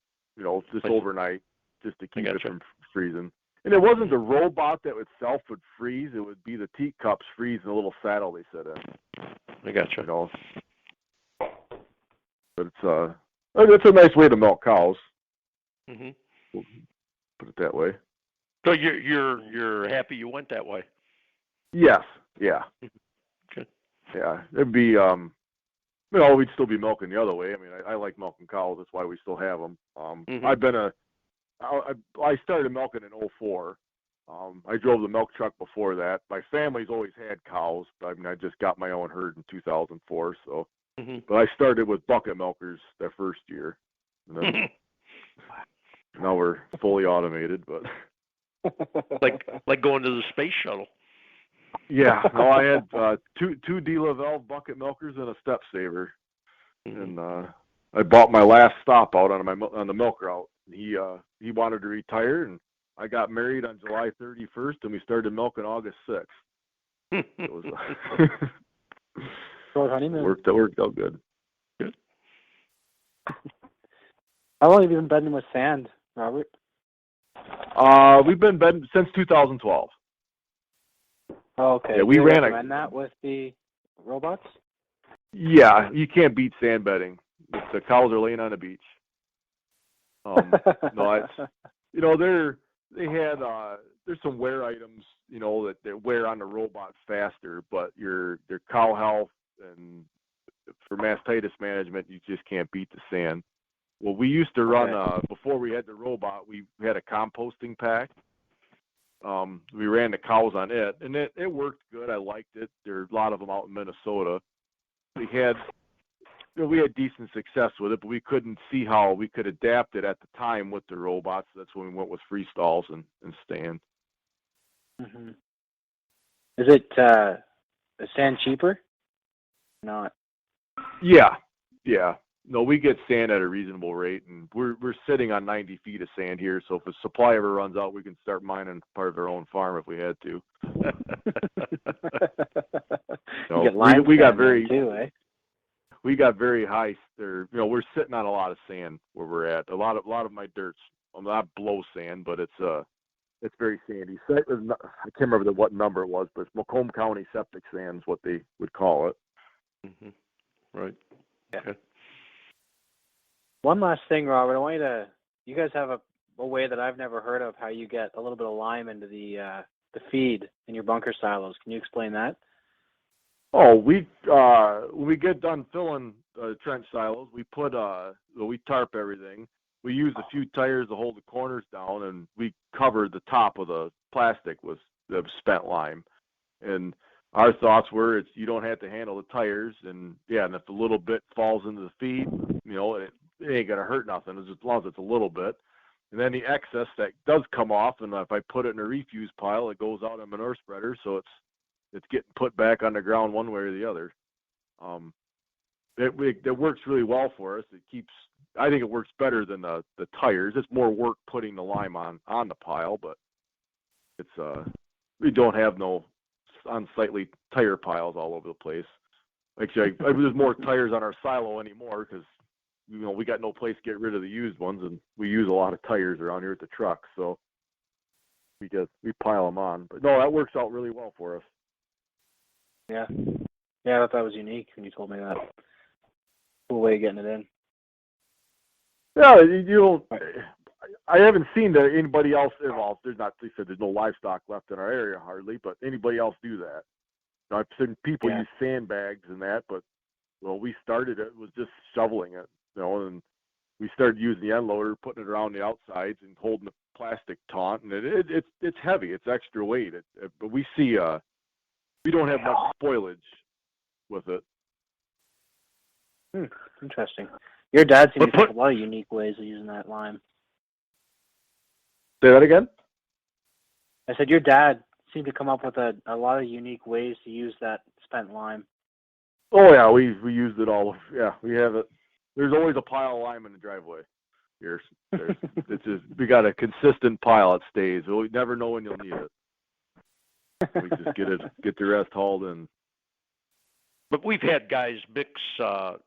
just overnight, just to keep it from freezing. And it wasn't the robot that itself would freeze; it would be the teacups freeze in the little saddle they sit in. I gotcha. But it's a nice way to milk cows. Mhm. We'll put it that way. So you're happy you went that way? Yes. Yeah. Good. Yeah. It'd be we'd still be milking the other way. I mean, I like milking cows. That's why we still have them. I've been I started milking in 2004. I drove the milk truck before that. My family's always had cows, but I mean, I just got my own herd in 2004. So, but I started with bucket milkers that first year, and then now we're fully automated. But like going to the space shuttle. yeah, no, I had two De La Valve bucket milkers and a step saver, and I bought my last stop out on the milk route. He wanted to retire, and I got married on July 31st, and we started milking August 6th. It was Short honeymoon. worked out good. Good. How long have you been bedding with sand, Robert? We've been bedding since 2012. Oh, okay. Yeah, we ran that with the robots. Yeah, you can't beat sand bedding. If the cows are laying on the beach. No, it's there's some wear items, that wear on the robot faster, but their cow health and for mastitis management, you just can't beat the sand. Well, we used to run before we had the robot. We had a composting pack. We ran the cows on it, and it worked good. I liked it. There are a lot of them out in Minnesota. We had decent success with it, but we couldn't see how we could adapt it at the time with the robots. That's when we went with free stalls and stand. Mm-hmm. Is it sand cheaper? Not. Yeah. No, we get sand at a reasonable rate, and we're sitting on 90 feet of sand here. So if the supply ever runs out, we can start mining part of our own farm if we had to. We got very too, eh? We got very high. We're sitting on a lot of sand where we're at. A lot of my dirt's not blow sand, but it's very sandy. I can't remember what number it was, but it's Macomb County septic sand is what they would call it. Mm-hmm. Right. Yeah. Okay. One last thing, Robert. You guys have a way that I've never heard of, how you get a little bit of lime into the feed in your bunker silos. Can you explain that? Oh, when we get done filling trench silos, we we tarp everything. We use a few tires to hold the corners down, and we cover the top of the plastic with the spent lime. And our thoughts were, you don't have to handle the tires, and if a little bit falls into the feed, it ain't gonna hurt nothing as long as it's a little bit. And then the excess that does come off, and if I put it in a refuse pile, it goes out in a manure spreader, so it's getting put back on the ground one way or the other. It works really well for us. I think it works better than the tires. It's more work putting the lime on the pile, but we don't have no unsightly tire piles all over the place. Actually, there's more tires on our silo anymore because we got no place to get rid of the used ones, and we use a lot of tires around here at the truck, so we pile them on. But no, that works out really well for us. Yeah, I thought that was unique when you told me that. Cool way of getting it in. Yeah, I haven't seen anybody else involved. They said there's no livestock left in our area hardly, but anybody else do that. I've seen people use sandbags and that, but we started it was just shoveling it, and we started using the end loader, putting it around the outsides and holding the plastic taunt, and it's heavy, it's extra weight. But we see we don't have much spoilage with it. Interesting. Your dad seems to have a lot of unique ways of using that lime. Say that again? I said your dad seemed to come up with a lot of unique ways to use that spent lime. Oh yeah, we used it all. Yeah, we have it. There's always a pile of lime in the driveway. It's just, we got a consistent pile. It stays. We never know when you'll need it. We just get the rest hauled in. But we've had guys mix, the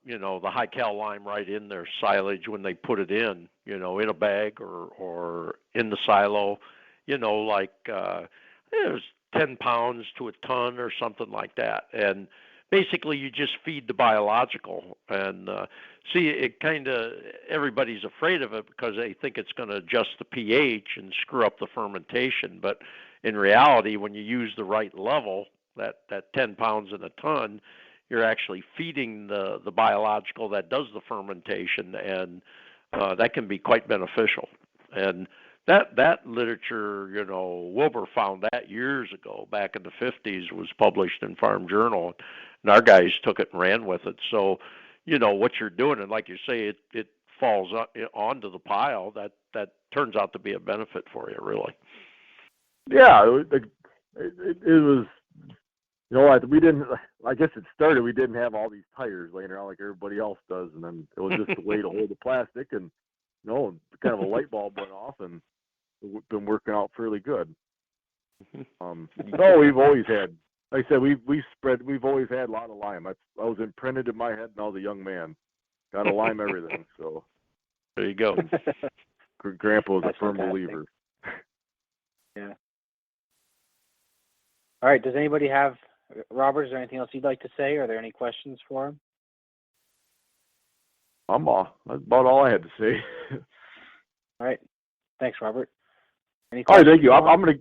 high cal lime right in their silage when they put it in, in a bag or in the silo, it was 10 pounds to a ton or something like that. And basically you just feed the biological and, it kind of, everybody's afraid of it because they think it's going to adjust the pH and screw up the fermentation. But in reality, when you use the right level, that 10 pounds in a ton, you're actually feeding the biological that does the fermentation, and that can be quite beneficial. And that literature, Wilbur found that years ago, back in the 50s, was published in Farm Journal, and our guys took it and ran with it. So, what you're doing, and like you say, it falls onto the pile, that turns out to be a benefit for you, really. Yeah, it was. We didn't. I guess it started. We didn't have all these tires laying around like everybody else does, and then it was just a way to hold the plastic, and kind of a light bulb went off, and it's been working out fairly good. No, we've always had. Like I said, we've always had a lot of lime. I was imprinted in my head, and I was a young man. Got to lime everything. So there you go. Grandpa was That's a firm fantastic. believer. Yeah. All right. Does anybody have, Robert, is there anything else you'd like to say? Are there any questions for him? That's about all I had to say. All right. Thanks, Robert. Any All right, questions thank you. for him? I'm gonna.